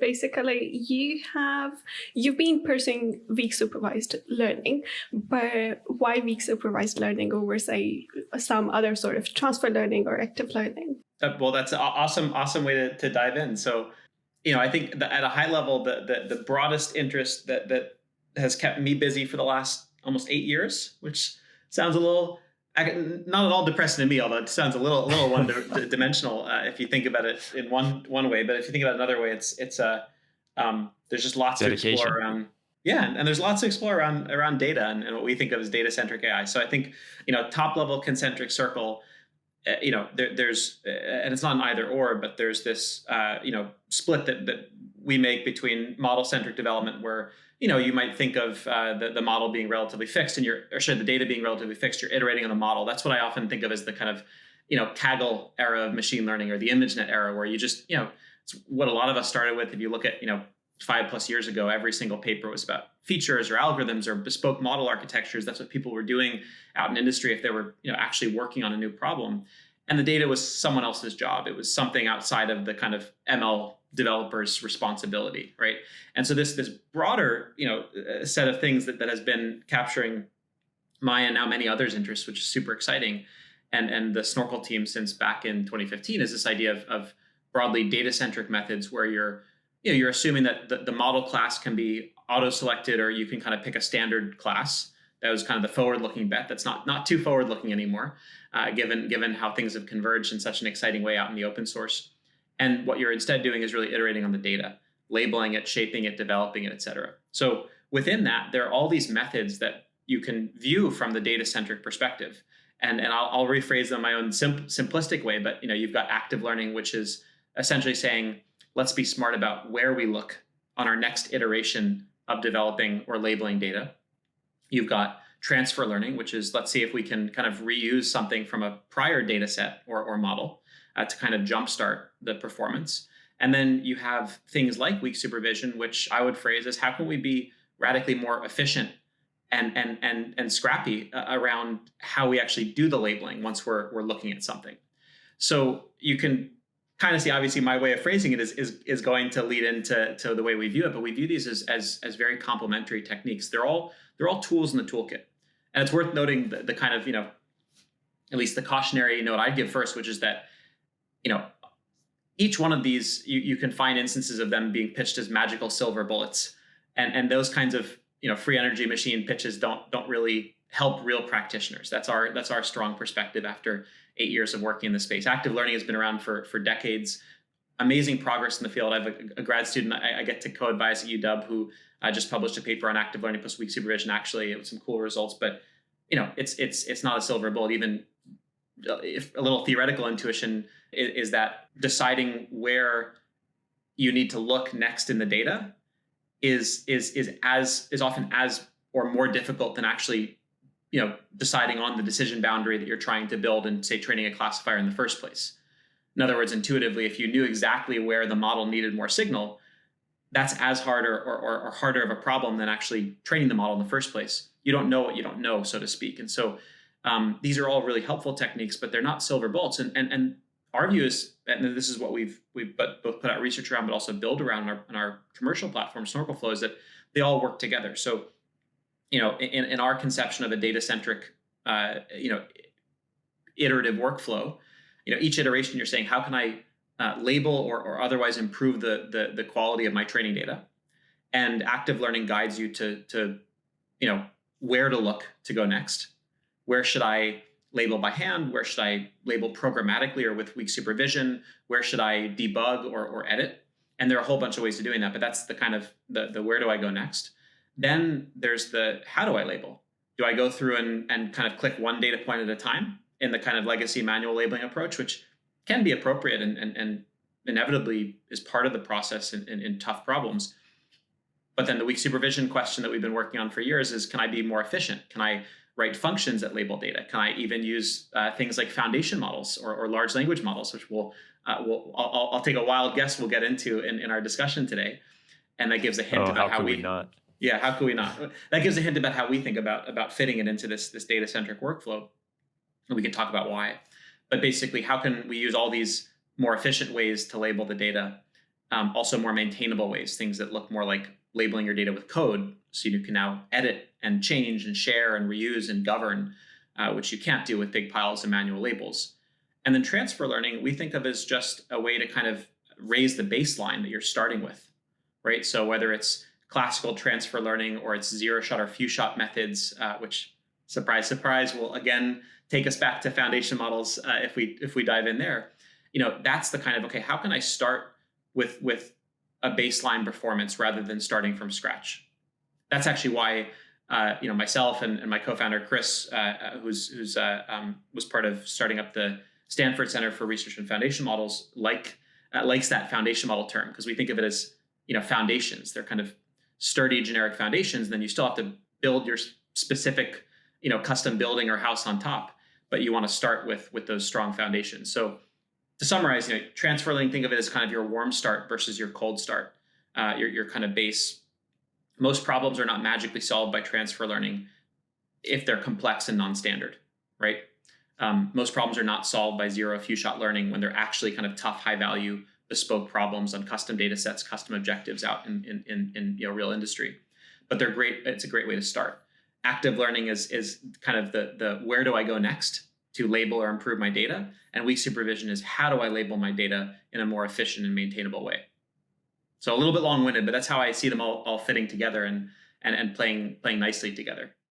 Basically, you've been pursuing weak supervised learning, but why weak supervised learning over, say, some other sort of transfer learning or active learning? Well, that's an awesome way to dive in. So, I think that at a high level, the broadest interest that has kept me busy for the last almost 8 years, which sounds a little not at all depressing to me, although it sounds a little one dimensional if you think about it in one way. But if you think about it another way, there's just lots to explore Dedication. around. Yeah, and there's lots to explore around data and what we think of as data-centric AI. So I think top level concentric circle. There's and it's not an either or, but there's this split that we make between model centric development, where you might think of the model being relatively fixed, and the data being relatively fixed. You're iterating on the model. That's what I often think of as the kind of Kaggle era of machine learning, or the ImageNet era, where you just it's what a lot of us started with. If you look at 5+ years ago, every single paper was about features or algorithms or bespoke model architectures. That's what people were doing out in industry if they were actually working on a new problem. And the data was someone else's job. It was something outside of the kind of ML developer's responsibility, right? And so this broader set of things that has been capturing my and now many others' interests, which is super exciting. And the Snorkel team since back in 2015 is this idea of broadly data-centric methods, where you're assuming that the model class can be auto-selected, or you can kind of pick a standard class. That was kind of the forward-looking bet. That's not too forward-looking anymore, given how things have converged in such an exciting way out in the open source. And what you're instead doing is really iterating on the data, labeling it, shaping it, developing it, et cetera. So within that, there are all these methods that you can view from the data-centric perspective. And I'll rephrase them in my own simplistic way, but you've got active learning, which is essentially saying, let's be smart about where we look on our next iteration of developing or labeling data. You've got transfer learning, which is, let's see if we can kind of reuse something from a prior data set or model to kind of jumpstart the performance. And then you have things like weak supervision, which I would phrase as, how can we be radically more efficient and scrappy around how we actually do the labeling once we're looking at something. So you can kind of see, obviously, my way of phrasing it is going to lead into the way we view it, but we view these as very complementary techniques. They're all tools in the toolkit, and it's worth noting the kind of at least the cautionary note I'd give first, which is that each one of these you can find instances of them being pitched as magical silver bullets, and those kinds of free energy machine pitches don't really help real practitioners. That's our strong perspective after 8 years of working in the space. Active learning has been around for decades. Amazing progress in the field. I have a grad student I get to co-advise at UW who just published a paper on active learning plus weak supervision, actually, with some cool results. But it's not a silver bullet. Even if a little theoretical intuition is that deciding where you need to look next in the data is often as or more difficult than actually deciding on the decision boundary that you're trying to build and, say, training a classifier in the first place. In other words, intuitively, if you knew exactly where the model needed more signal, that's as hard or harder of a problem than actually training the model in the first place. You don't know what you don't know, so to speak. And so these are all really helpful techniques, but they're not silver bullets. And our view is, and this is what we've both put out research around, but also build around in our commercial platform, Snorkel Flow, is that they all work together. So in our conception of a data-centric, iterative workflow, each iteration you're saying, how can I label or otherwise improve the quality of my training data? And active learning guides you to where to look to go next. Where should I label by hand? Where should I label programmatically or with weak supervision? Where should I debug or edit? And there are a whole bunch of ways of doing that, but that's the kind of the where do I go next? Then there's the how do I label? Do I go through and kind of click one data point at a time in the kind of legacy manual labeling approach, which can be appropriate and inevitably is part of the process in tough problems. But then the weak supervision question that we've been working on for years is, can I be more efficient? Can I write functions that label data? Can I even use things like foundation models or large language models, which I'll take a wild guess we'll get into in our discussion today. And that gives a hint about how we not? Yeah, how could we not? That gives a hint about how we think about fitting it into this data-centric workflow. And we can talk about why. But basically, how can we use all these more efficient ways to label the data also more maintainable ways, things that look more like labeling your data with code, so you can now edit and change and share and reuse and govern, which you can't do with big piles of manual labels. And then transfer learning, we think of as just a way to kind of raise the baseline that you're starting with, right? So whether it's classical transfer learning or it's zero shot or few shot methods, which, surprise, surprise, will again take us back to foundation models if we dive in there. That's the kind of, okay, how can I start with a baseline performance rather than starting from scratch? That's actually why myself and my co-founder Chris, who's was part of starting up the Stanford Center for Research and Foundation Models, likes that foundation model term, because we think of it as foundations. They're kind of sturdy generic foundations. Then you still have to build your specific custom building or house on top, but you want to start with those strong foundations. So to summarize, transfer learning, think of it as kind of your warm start versus your cold start, your kind of base. Most problems are not magically solved by transfer learning if they're complex and non-standard, right? Most problems are not solved by zero few shot learning when they're actually kind of tough, high value, bespoke problems on custom data sets, custom objectives out in real industry. But they're great. It's a great way to start. Active learning is kind of the where do I go next to label or improve my data, and weak supervision is how do I label my data in a more efficient and maintainable way. So a little bit long-winded, but that's how I see them all fitting together and playing nicely together.